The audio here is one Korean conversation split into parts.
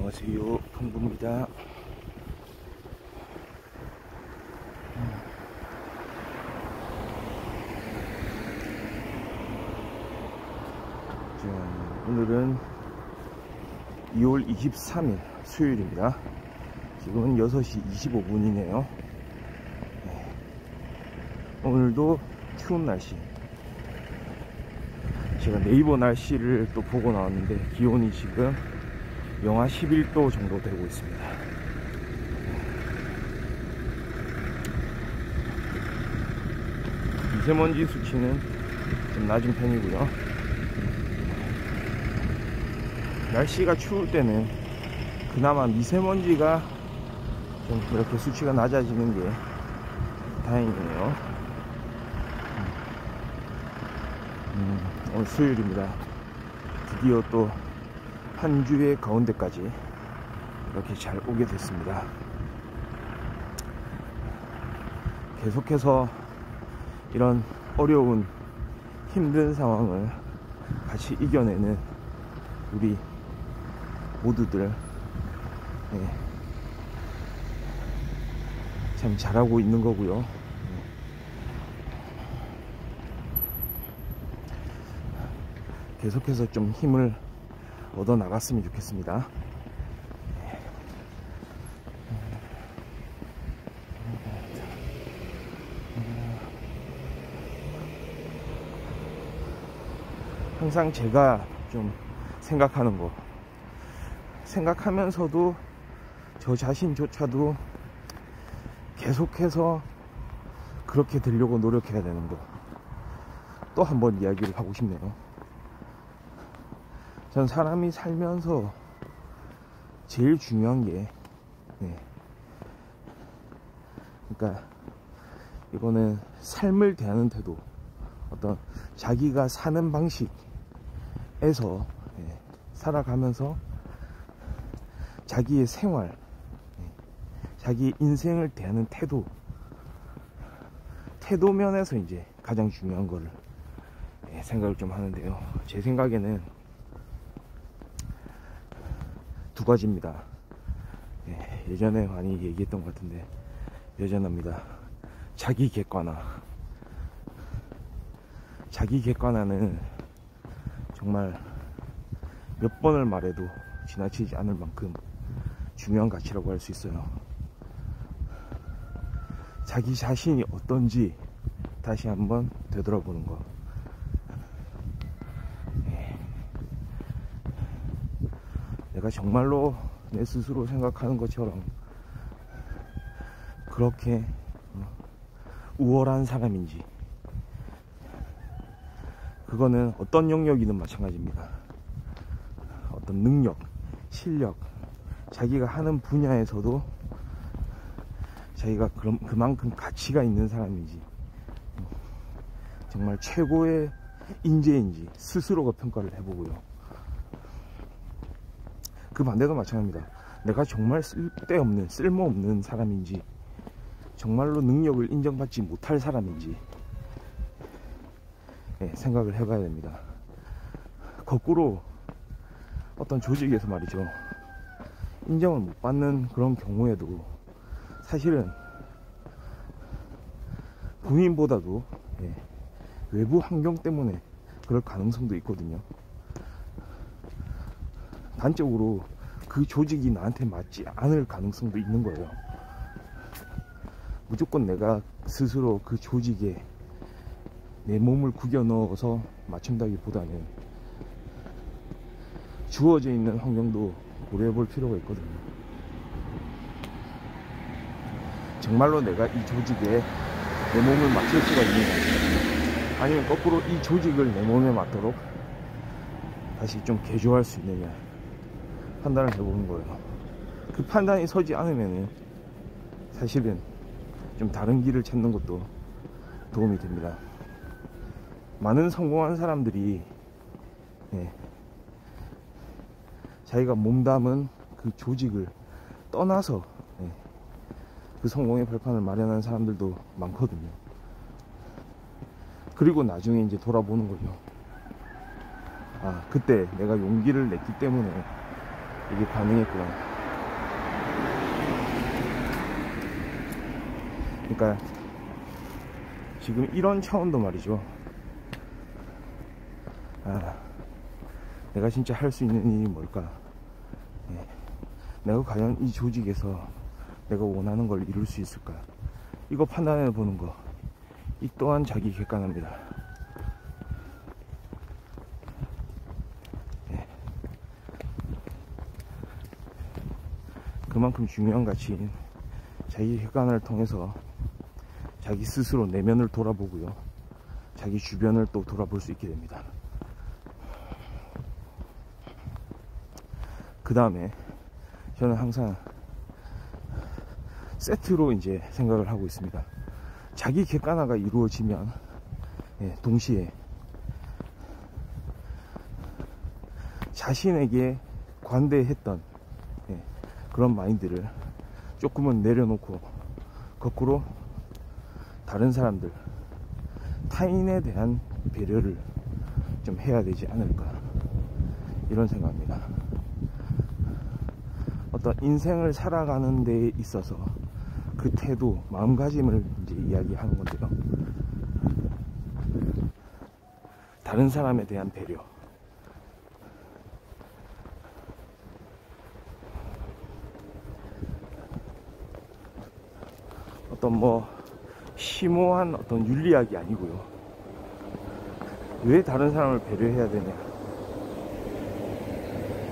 안녕하세요, 강부입니다. 오늘은 2월 23일 수요일입니다. 지금은 6시 25분이네요. 오늘도 추운 날씨. 제가 네이버 날씨를 또 보고 나왔는데 기온이 지금 영하 11도 정도 되고 있습니다. 미세먼지 수치는 좀 낮은 편이고요. 날씨가 추울 때는 그나마 미세먼지가 좀 이렇게 수치가 낮아지는 게 다행이네요. 오늘 수요일입니다. 드디어 또 한 주의 가운데까지 이렇게 잘 오게 됐습니다. 계속해서 이런 어려운 힘든 상황을 같이 이겨내는 우리 모두들 참 잘하고 있는 거고요. 계속해서 좀 힘을 얻어 나갔으면 좋겠습니다. 항상 제가 좀 생각하는 거, 생각하면서도 저 자신조차도 계속해서 그렇게 되려고 노력해야 되는 거, 또 한 번 이야기를 하고 싶네요. 전 사람이 살면서 제일 중요한 게 그러니까 이거는 삶을 대하는 태도, 어떤 자기가 사는 방식에서 살아가면서 자기의 생활, 자기 인생을 대하는 태도 면에서 이제 가장 중요한 거를 생각을 좀 하는데요. 제 생각에는 두 가지입니다. 예전에 많이 얘기했던 것 같은데 여전합니다. 자기 객관화. 자기 객관화는 정말 몇 번을 말해도 지나치지 않을 만큼 중요한 가치라고 할 수 있어요. 자기 자신이 어떤지 다시 한번 되돌아보는 거. 내가 정말로 내 스스로 생각하는 것처럼 그렇게 우월한 사람인지, 그거는 어떤 영역이든 마찬가지입니다. 어떤 능력, 실력, 자기가 하는 분야에서도 자기가 그만큼 가치가 있는 사람인지, 정말 최고의 인재인지 스스로가 평가를 해보고요. 그 반대도 마찬가지입니다. 내가 정말 쓸데없는, 쓸모없는 사람인지, 정말로 능력을 인정받지 못할 사람인지 생각을 해봐야 됩니다. 거꾸로 어떤 조직에서 말이죠, 인정을 못 받는 그런 경우에도 사실은 본인보다도 외부 환경 때문에 그럴 가능성도 있거든요. 단적으로 그 조직이 나한테 맞지 않을 가능성도 있는 거예요. 무조건 내가 스스로 그 조직에 내 몸을 구겨 넣어서 맞춘다기보다는 주어져 있는 환경도 고려해 볼 필요가 있거든요. 정말로 내가 이 조직에 내 몸을 맞출 수가 있느냐, 아니면 거꾸로 이 조직을 내 몸에 맞도록 다시 좀 개조할 수 있느냐 판단을 해보는 거예요. 그 판단이 서지 않으면은 사실은 좀 다른 길을 찾는 것도 도움이 됩니다. 많은 성공한 사람들이 자기가 몸담은 그 조직을 떠나서 그 성공의 발판을 마련한 사람들도 많거든요. 그리고 나중에 이제 돌아보는 거죠. 아, 그때 내가 용기를 냈기 때문에 이게 가능했구나. 그러니까 지금 이런 차원도 말이죠. 내가 진짜 할 수 있는 일이 뭘까? 내가 과연 이 조직에서 내가 원하는 걸 이룰 수 있을까? 이거 판단해 보는 거, 이 또한 자기 객관합니다. 그만큼 중요한 가치인 자기 객관을 통해서 자기 스스로 내면을 돌아보고요, 자기 주변을 또 돌아볼 수 있게 됩니다. 그 다음에 저는 항상 세트로 이제 생각을 하고 있습니다. 자기 객관화가 이루어지면 동시에 자신에게 관대했던 그런 마인드를 조금은 내려놓고 거꾸로 다른 사람들, 타인에 대한 배려를 좀 해야 되지 않을까, 이런 생각입니다. 어떤 인생을 살아가는 데 있어서 그 태도, 마음가짐을 이제 이야기하는 건데요. 다른 사람에 대한 배려. 어떤 뭐 심오한 어떤 윤리학이 아니고요. 왜 다른 사람을 배려해야 되냐,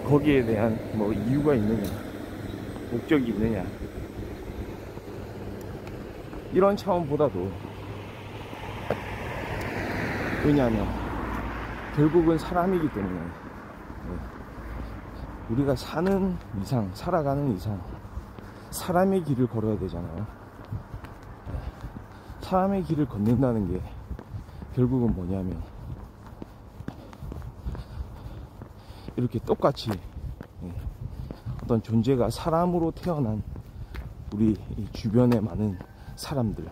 거기에 대한 뭐 이유가 있느냐, 목적이 있느냐, 이런 차원보다도, 왜냐하면 결국은 사람이기 때문에 우리가 사는 이상, 살아가는 이상 사람의 길을 걸어야 되잖아요. 사람의 길을 걷는다는 게 결국은 뭐냐면 이렇게 똑같이 어떤 존재가 사람으로 태어난 우리 주변에 많은 사람들,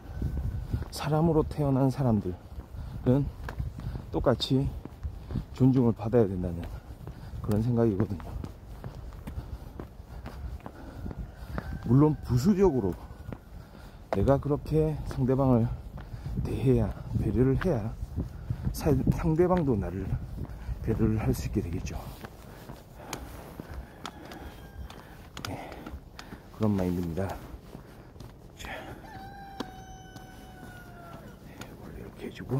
사람으로 태어난 사람들은 똑같이 존중을 받아야 된다는 그런 생각이거든요. 물론 부수적으로 내가 그렇게 상대방을 대해야, 배려를 해야 상대방도 나를 배려를 할 수 있게 되겠죠. 그런 마인드입니다. 자, 원래 이렇게 해주고,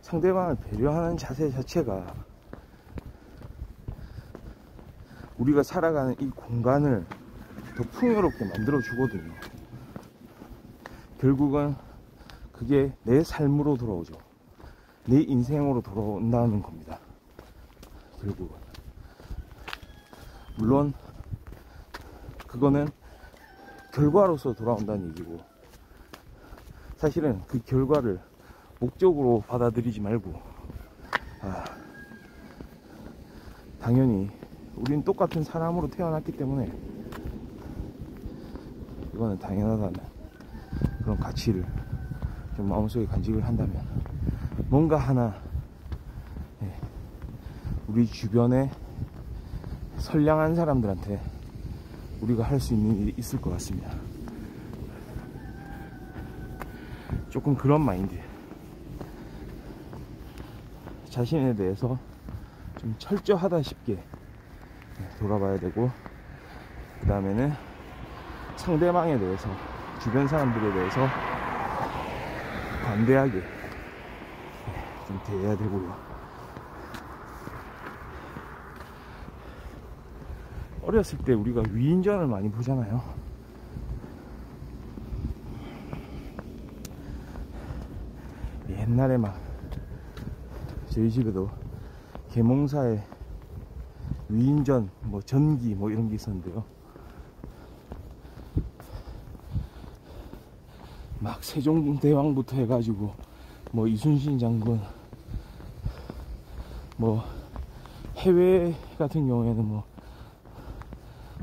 상대방을 배려하는 자세 자체가 우리가 살아가는 이 공간을 더 풍요롭게 만들어 주거든요. 결국은 그게 내 삶으로 돌아오죠. 내 인생으로 돌아온다는 겁니다. 결국은 물론 그거는 결과로서 돌아온다는 얘기고, 사실은 그 결과를 목적으로 받아들이지 말고, 당연히 우린 똑같은 사람으로 태어났기 때문에 이거는 당연하다는 그런 가치를 좀 마음속에 간직을 한다면, 뭔가 하나 우리 주변에 선량한 사람들한테 우리가 할 수 있는 일이 있을 것 같습니다. 조금 그런 마인드, 자신에 대해서 좀 철저하다 싶게 돌아봐야 되고, 그 다음에는 상대방에 대해서, 주변 사람들에 대해서 관대하게 좀 대해야 되고요. 어렸을 때 우리가 위인전을 많이 보잖아요. 옛날에 막 저희 집에도 계몽사에 위인전, 뭐 전기 뭐 이런 게 있었는데요. 막 세종대왕부터 해가지고 뭐 이순신 장군, 뭐 해외 같은 경우에는 뭐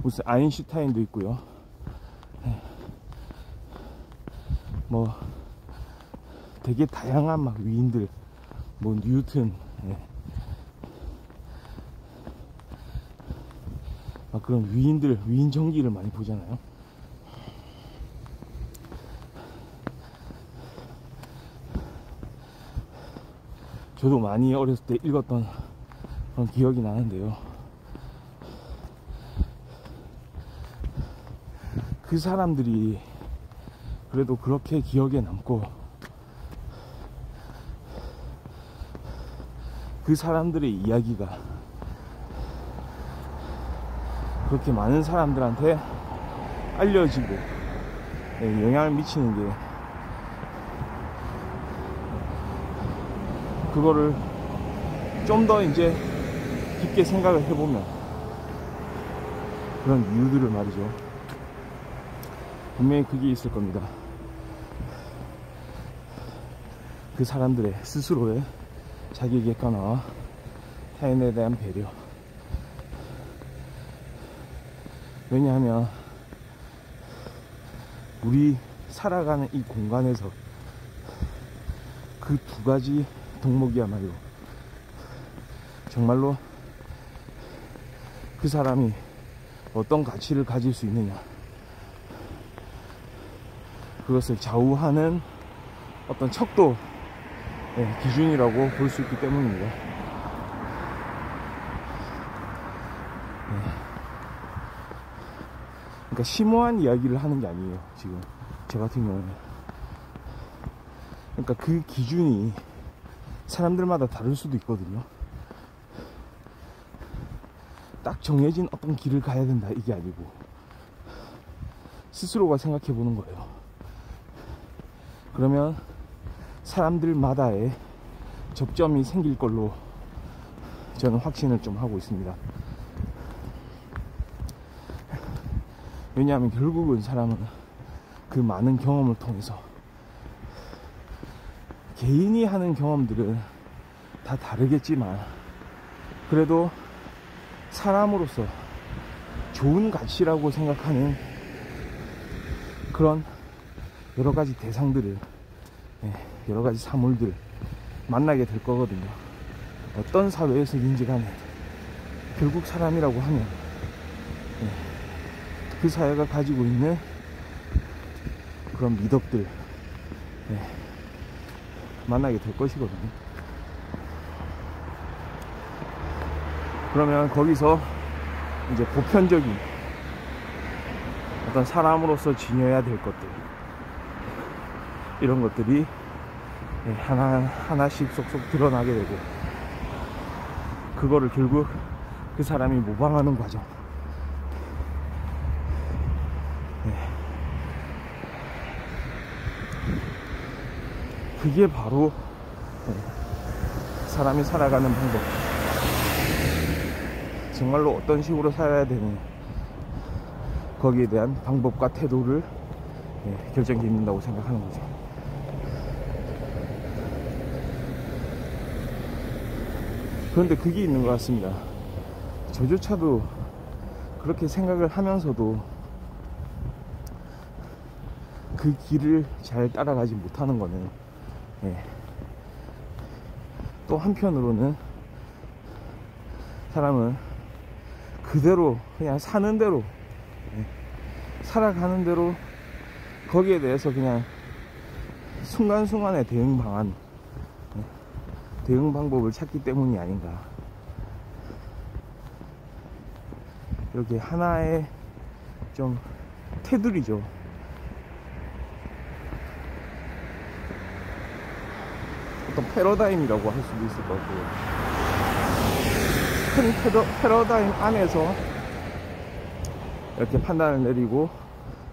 무슨 아인슈타인도 있고요. 뭐 되게 다양한 막 위인들, 뭐 뉴턴, 예. 막 그런 위인들, 위인 전기를 많이 보잖아요. 저도 많이 어렸을 때 읽었던 그런 기억이 나는데요. 그 사람들이 그래도 그렇게 기억에 남고, 그 사람들의 이야기가 그렇게 많은 사람들한테 알려지고 영향을 미치는 게, 그거를 좀 더 이제 깊게 생각을 해보면 그런 이유들을 말이죠, 분명히 그게 있을 겁니다. 그 사람들의 스스로의 자기 객관화와 타인에 대한 배려. 왜냐하면 우리 살아가는 이 공간에서 그 두 가지 덕목이야말로 정말로 그 사람이 어떤 가치를 가질 수 있느냐, 그것을 좌우하는 어떤 척도 기준이라고 볼 수 있기 때문입니다. 그러니까 심오한 이야기를 하는 게 아니에요, 지금 저 같은 경우는. 그러니까 그 기준이 사람들마다 다를 수도 있거든요. 딱 정해진 어떤 길을 가야 된다, 이게 아니고 스스로가 생각해 보는 거예요. 그러면 사람들마다의 접점이 생길 걸로 저는 확신을 좀 하고 있습니다. 왜냐하면 결국은 사람은 그 많은 경험을 통해서, 개인이 하는 경험들은 다 다르겠지만 그래도 사람으로서 좋은 가치라고 생각하는 그런 여러 가지 대상들을, 여러 가지 사물들 만나게 될 거거든요. 어떤 사회에서든지 간에 결국 사람이라고 하면 그 사회가 가지고 있는 그런 미덕들 만나게 될 것이거든요. 그러면 거기서 이제 보편적인 어떤 사람으로서 지녀야 될 것들, 이런 것들이 하나씩 쏙쏙 드러나게 되고, 그거를 결국 그 사람이 모방하는 과정, 그게 바로 사람이 살아가는 방법, 정말로 어떤 식으로 살아야 되는, 거기에 대한 방법과 태도를 결정짓는다고 생각하는 거죠. 그런데 그게 있는 것 같습니다. 저조차도 그렇게 생각을 하면서도 그 길을 잘 따라가지 못하는 거는, 또 한편으로는 사람은 그대로 그냥 사는 대로, 살아가는 대로 거기에 대해서 그냥 순간순간의 대응 방안, 대응 방법을 찾기 때문이 아닌가. 이렇게 하나의 좀 테두리죠. 어떤 패러다임이라고 할 수도 있을 것 같고요. 큰 패러다임 안에서 이렇게 판단을 내리고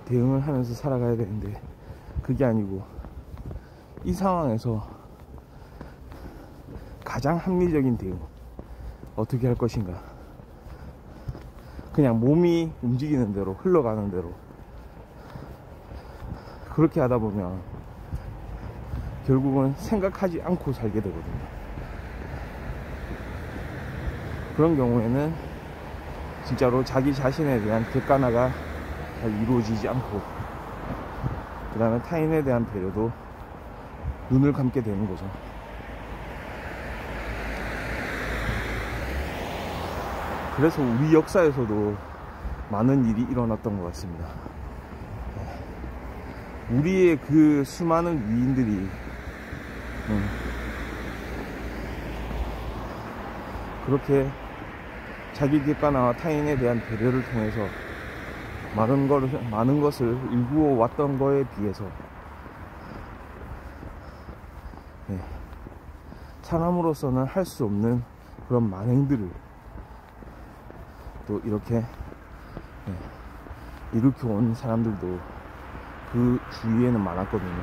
대응을 하면서 살아가야 되는데, 그게 아니고 이 상황에서 가장 합리적인 대응 어떻게 할 것인가, 그냥 몸이 움직이는 대로, 흘러가는 대로 그렇게 하다 보면 결국은 생각하지 않고 살게 되거든요. 그런 경우에는 진짜로 자기 자신에 대한 객관화가 잘 이루어지지 않고 그 다음에 타인에 대한 배려도 눈을 감게 되는 거죠. 그래서 우리 역사에서도 많은 일이 일어났던 것 같습니다. 우리의 그 수많은 위인들이 그렇게 자기 객관화와 타인에 대한 배려를 통해서 많은 것을 일구어 왔던 거에 비해서 사람으로서는 할 수 없는 그런 만행들을 또 이렇게 일으켜온 사람들도 그 주위에는 많았거든요.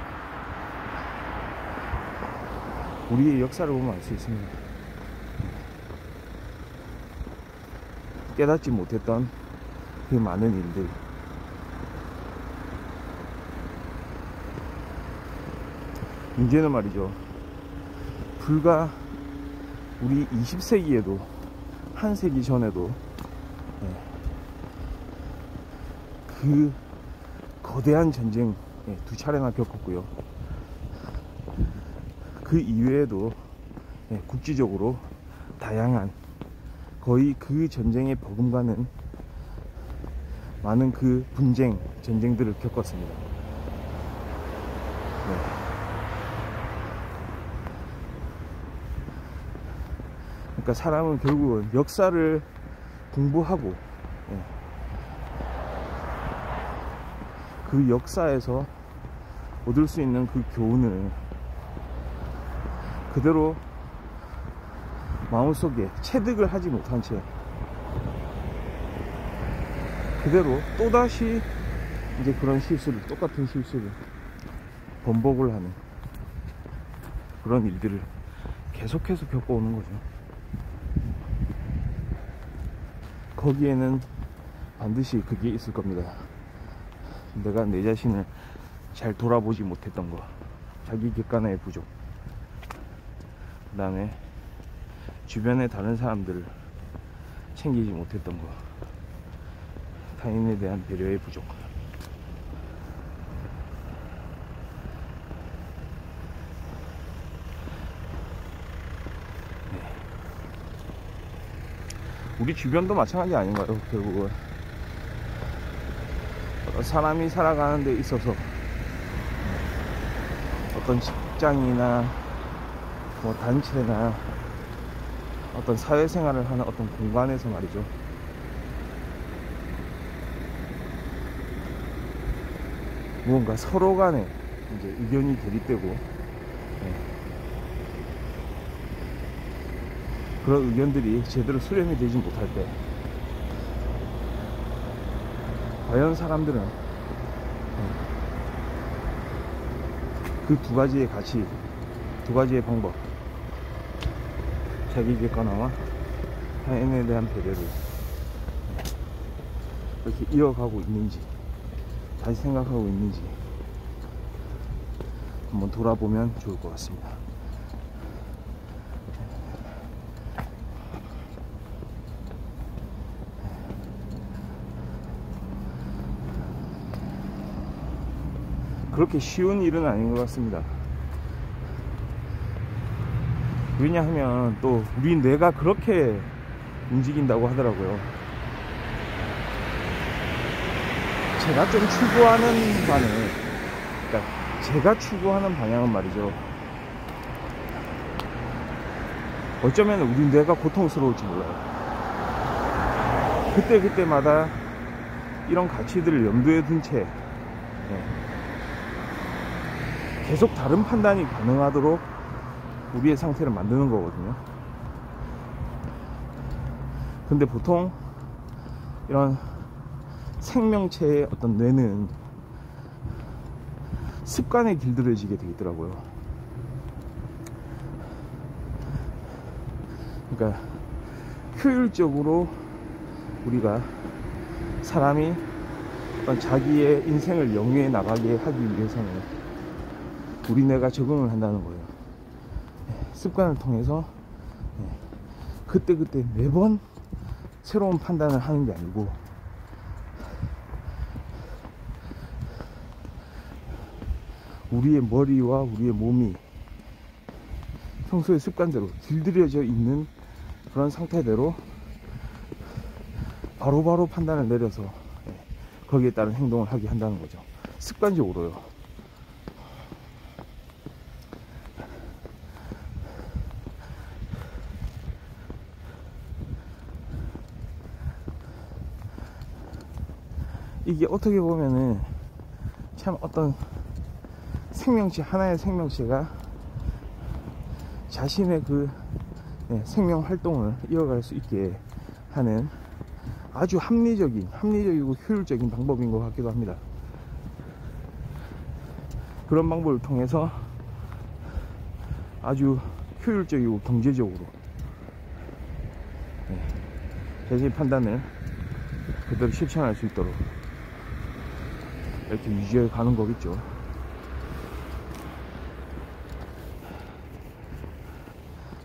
우리의 역사를 보면 알 수 있습니다. 깨닫지 못했던 그 많은 일들, 문제는 말이죠, 불과 우리 20세기에도 한 세기 전에도 그 거대한 전쟁 2차례나 겪었고요. 그 이외에도 국지적으로 다양한 거의 그 전쟁에 버금가는 많은 그 분쟁, 전쟁들을 겪었습니다. 그러니까 사람은 결국은 역사를 공부하고 그 역사에서 얻을 수 있는 그 교훈을 그대로 마음속에 체득을 하지 못한 채 그대로 또다시 이제 그런 실수를, 똑같은 실수를 번복을 하는 그런 일들을 계속해서 겪어오는 거죠. 거기에는 반드시 그게 있을 겁니다. 내가 내 자신을 잘 돌아보지 못했던 거, 자기 객관화의 부족, 그 다음에 주변의 다른 사람들을 챙기지 못했던 거, 타인에 대한 배려의 부족. 우리 주변도 마찬가지 아닌가요? 결국은 사람이 살아가는 데 있어서 어떤 직장이나 뭐 단체나 어떤 사회생활을 하는 어떤 공간에서 말이죠, 무언가 서로 간에 이제 의견이 대립되고 그런 의견들이 제대로 수렴이 되지 못할 때 과연 사람들은 그 두 가지의 가치, 두 가지의 방법, 자기 객관화와 타인에 대한 배려를 이렇게 이어가고 있는지, 다시 생각하고 있는지 한번 돌아보면 좋을 것 같습니다. 그렇게 쉬운 일은 아닌 것 같습니다. 왜냐하면 또 우리 뇌가 그렇게 움직인다고 하더라고요. 제가 좀 추구하는 바는, 그러니까 제가 추구하는 방향은 말이죠, 어쩌면 우리 뇌가 고통스러울지 몰라요. 그때마다 이런 가치들을 염두에 둔 채 계속 다른 판단이 가능하도록 우리의 상태를 만드는 거거든요. 근데 보통 이런 생명체의 어떤 뇌는 습관에 길들여지게 되어 있더라고요. 그러니까 효율적으로 우리가 사람이 어떤 자기의 인생을 영위해 나가게 하기 위해서는 우리 뇌가 적응을 한다는 거예요. 습관을 통해서 그때 매번 새로운 판단을 하는 게 아니고 우리의 머리와 우리의 몸이 평소의 습관대로 길들여져 있는 그런 상태대로 바로바로 판단을 내려서 거기에 따른 행동을 하게 한다는 거죠. 습관적으로요. 이게 어떻게 보면은 참 어떤 생명체, 하나의 생명체가 자신의 그 생명 활동을 이어갈 수 있게 하는 아주 합리적이고 효율적인 방법인 것 같기도 합니다. 그런 방법을 통해서 아주 효율적이고 경제적으로 자신의 판단을 그대로 실천할 수 있도록 이렇게 유지해 가는 거겠죠.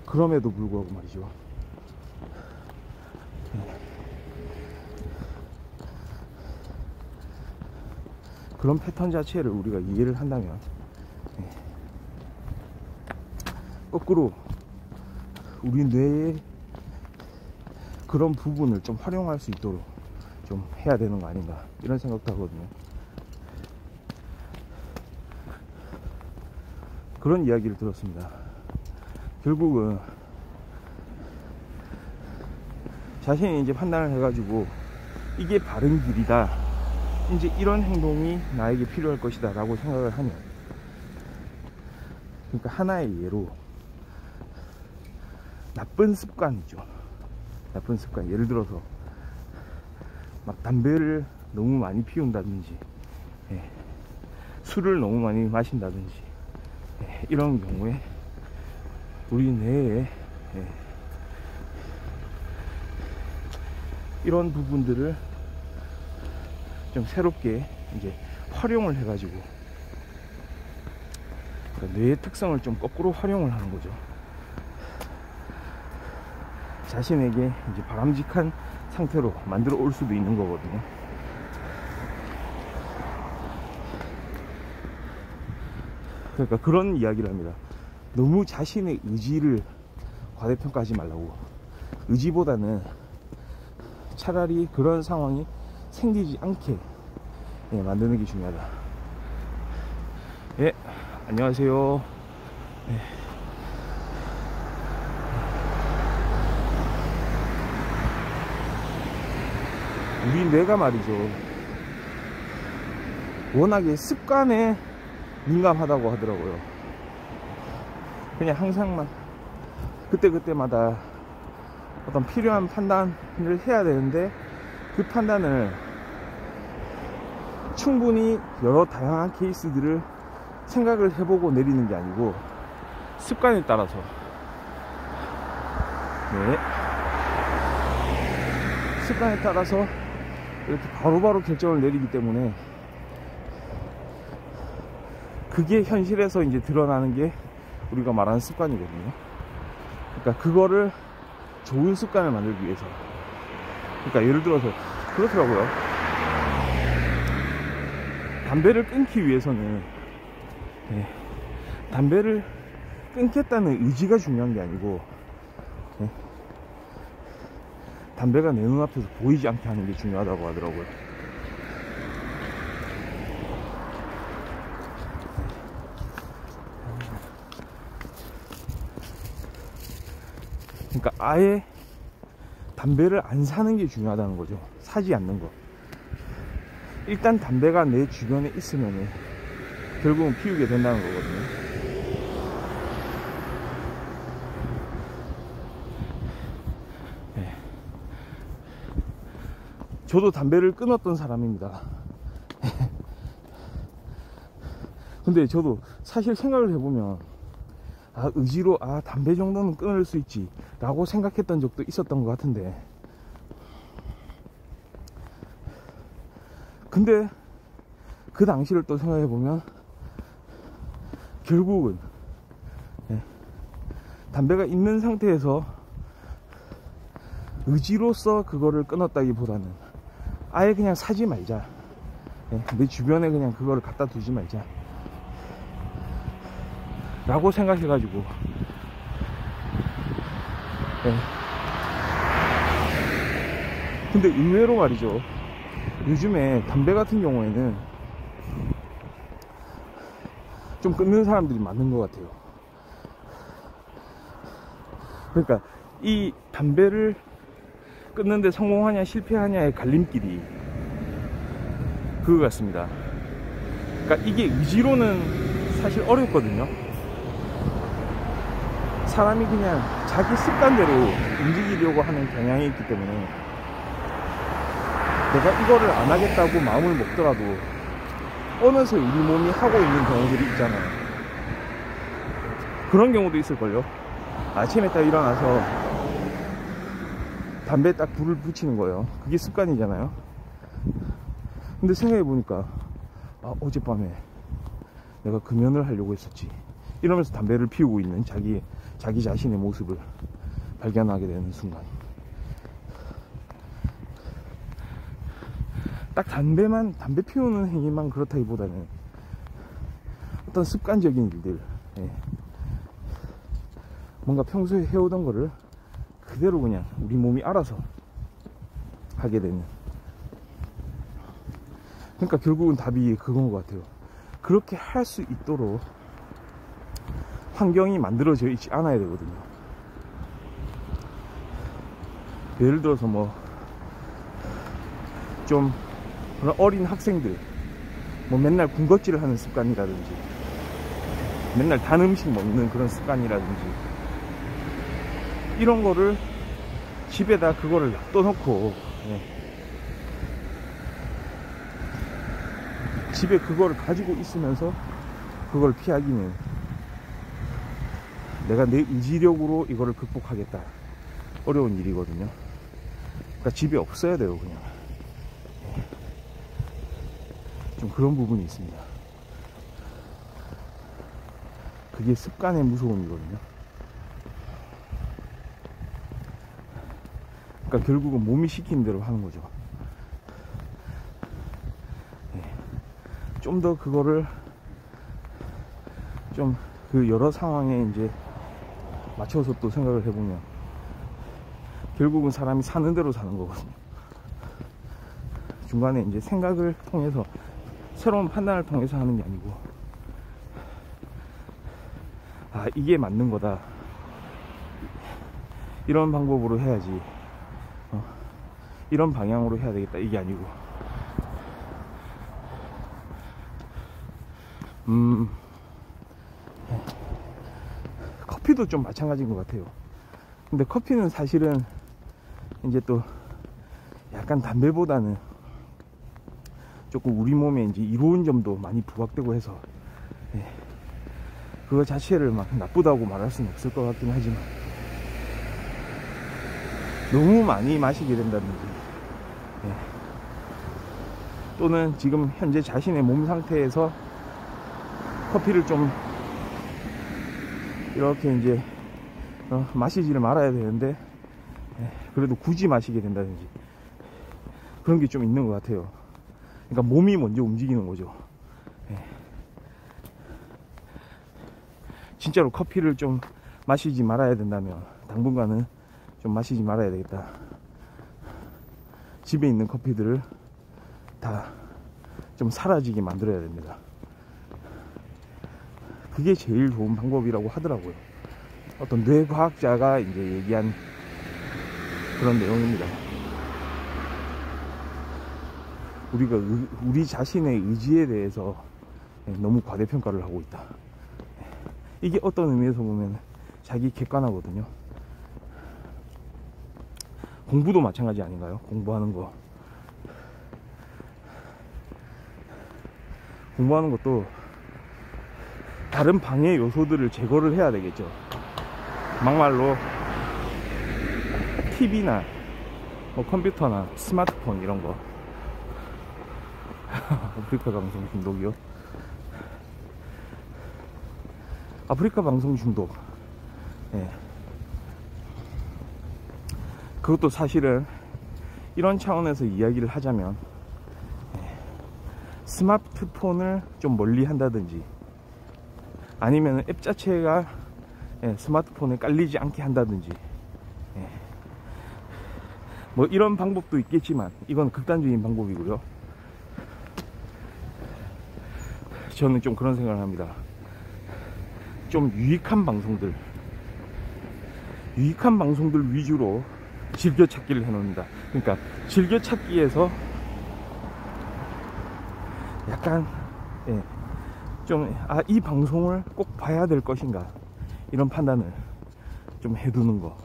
그럼에도 불구하고 말이죠. 그런 패턴 자체를 우리가 이해를 한다면 거꾸로 우리 뇌의 그런 부분을 좀 활용할 수 있도록 좀 해야 되는 거 아닌가, 이런 생각도 하거든요. 그런 이야기를 들었습니다. 결국은 자신이 이제 판단을 해가지고 이게 바른 길이다, 이제 이런 행동이 나에게 필요할 것이다 라고 생각을 하면, 그러니까 하나의 예로 나쁜 습관이죠. 나쁜 습관, 예를 들어서 막 담배를 너무 많이 피운다든지 술을 너무 많이 마신다든지 이런 경우에 우리 뇌에 이런 부분들을 좀 새롭게 이제 활용을 해가지고, 그러니까 뇌의 특성을 좀 거꾸로 활용을 하는 거죠. 자신에게 이제 바람직한 상태로 만들어 올 수도 있는 거거든요. 그러니까 그런 이야기를 합니다. 너무 자신의 의지를 과대평가하지 말라고. 의지보다는 차라리 그런 상황이 생기지 않게 만드는 게 중요하다. 예, 안녕하세요. 우리 뇌가 말이죠, 워낙에 습관에 민감하다고 하더라고요. 그냥 항상만 그때그때마다 어떤 필요한 판단을 해야 되는데, 그 판단을 충분히 여러 다양한 케이스들을 생각을 해보고 내리는 게 아니고 습관에 따라서 습관에 따라서 이렇게 바로바로 결정을 내리기 때문에, 그게 현실에서 이제 드러나는 게 우리가 말하는 습관이거든요. 그러니까 그거를 좋은 습관을 만들기 위해서, 그러니까 예를 들어서 그렇더라고요. 담배를 끊기 위해서는 담배를 끊겠다는 의지가 중요한 게 아니고 담배가 내 눈앞에서 보이지 않게 하는 게 중요하다고 하더라고요. 그러니까 아예 담배를 안 사는 게 중요하다는 거죠. 사지 않는 거. 일단 담배가 내 주변에 있으면 결국은 피우게 된다는 거거든요. 저도 담배를 끊었던 사람입니다. 근데 저도 사실 생각을 해보면, 의지로 담배 정도는 끊을 수 있지 라고 생각했던 적도 있었던 것 같은데, 근데 그 당시를 또 생각해보면 결국은 담배가 있는 상태에서 의지로서 그거를 끊었다기보다는 아예 그냥 사지 말자, 내 주변에 그냥 그거를 갖다 두지 말자, 라고 생각해가지고 근데 의외로 말이죠, 요즘에 담배 같은 경우에는 좀 끊는 사람들이 많은 것 같아요. 그러니까 이 담배를 끊는데 성공하냐 실패하냐의 갈림길이 그거 같습니다. 그러니까 이게 의지로는 사실 어렵거든요. 사람이 그냥 자기 습관대로 움직이려고 하는 경향이 있기 때문에 내가 이거를 안 하겠다고 마음을 먹더라도 어느새 우리 몸이 하고 있는 경우들이 있잖아요. 그런 경우도 있을걸요. 아침에 딱 일어나서 담배에 딱 불을 붙이는 거예요. 그게 습관이잖아요. 근데 생각해보니까 어젯밤에 내가 금연을 하려고 했었지, 이러면서 담배를 피우고 있는 자기 자신의 모습을 발견하게 되는 순간, 딱 담배 피우는 행위만 그렇다기보다는 어떤 습관적인 일들, 뭔가 평소에 해오던 거를 그대로 그냥 우리 몸이 알아서 하게 되는, 그러니까 결국은 답이 그건 것 같아요. 그렇게 할 수 있도록 환경이 만들어져 있지 않아야 되거든요. 예를 들어서 뭐 좀 그런 어린 학생들, 뭐 맨날 군것질을 하는 습관이라든지, 맨날 단 음식 먹는 그런 습관이라든지, 이런 거를 집에다 그거를 놔둬놓고 집에 그거를 가지고 있으면서 그걸 피하기는 내가 내 의지력으로 이거를 극복하겠다, 어려운 일이거든요. 그러니까 집에 없어야 돼요. 그냥 좀 그런 부분이 있습니다. 그게 습관의 무서움이거든요. 그러니까 결국은 몸이 시키는 대로 하는 거죠. 좀 더 그거를 좀 그 여러 상황에 이제 맞춰서 또 생각을 해보면 결국은 사람이 사는 대로 사는 거거든요. 중간에 이제 생각을 통해서, 새로운 판단을 통해서 하는 게 아니고, 이게 맞는 거다, 이런 방법으로 해야지, 이런 방향으로 해야 되겠다, 이게 아니고, 커피도 좀 마찬가지인 것 같아요. 근데 커피는 사실은 이제 또 약간 담배보다는 조금 우리 몸에 이제 이로운 점도 많이 부각되고 해서 그거 자체를 막 나쁘다고 말할 수는 없을 것 같긴 하지만, 너무 많이 마시게 된다든지, 또는 지금 현재 자신의 몸 상태에서 커피를 좀 이렇게 이제 마시지를 말아야 되는데 그래도 굳이 마시게 된다든지, 그런 게 좀 있는 것 같아요. 그러니까 몸이 먼저 움직이는 거죠. 진짜로 커피를 좀 마시지 말아야 된다면 당분간은 좀 마시지 말아야 되겠다. 집에 있는 커피들을 다 좀 사라지게 만들어야 됩니다. 그게 제일 좋은 방법이라고 하더라고요. 어떤 뇌과학자가 이제 얘기한 그런 내용입니다. 우리가 우리 자신의 의지에 대해서 너무 과대평가를 하고 있다. 이게 어떤 의미에서 보면 자기 객관화거든요. 공부도 마찬가지 아닌가요? 공부하는 거. 공부하는 것도 다른 방해 요소들을 제거를 해야 되겠죠. 막말로 TV나 뭐 컴퓨터나 스마트폰 이런 거. 아프리카 방송 중독이요? 아프리카 방송 중독. 그것도 사실은 이런 차원에서 이야기를 하자면 스마트폰을 좀 멀리 한다든지, 아니면 앱 자체가 스마트폰에 깔리지 않게 한다든지, 뭐 이런 방법도 있겠지만 이건 극단적인 방법이고요. 저는 좀 그런 생각을 합니다. 좀 유익한 방송들 위주로 즐겨찾기를 해놓습니다. 그러니까 즐겨찾기에서 약간 좀 이 방송을 꼭 봐야 될 것인가, 이런 판단을 좀 해두는 거,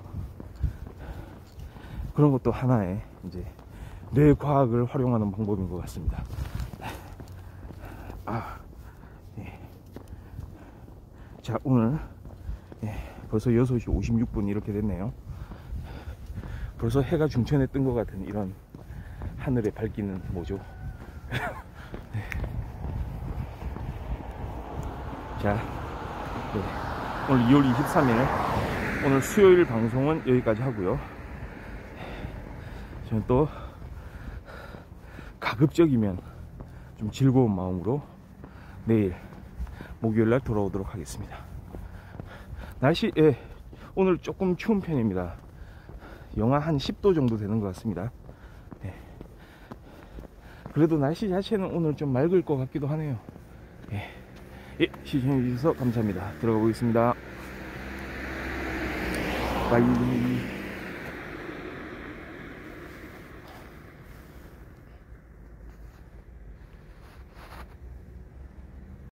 그런 것도 하나의 이제 뇌과학을 활용하는 방법인 것 같습니다. 자, 오늘 벌써 6시 56분 이렇게 됐네요. 벌써 해가 중천에 뜬 것 같은 이런 하늘의 밝기는 뭐죠? 자, 오늘 2월 23일 오늘 수요일 방송은 여기까지 하고요. 저는 또 가급적이면 좀 즐거운 마음으로 내일 목요일날 돌아오도록 하겠습니다. 날씨 오늘 조금 추운 편입니다. 영하 한 10도 정도 되는 것 같습니다. 그래도 날씨 자체는 오늘 좀 맑을 것 같기도 하네요. 시청해주셔서 감사합니다. 들어가 보겠습니다. 바이.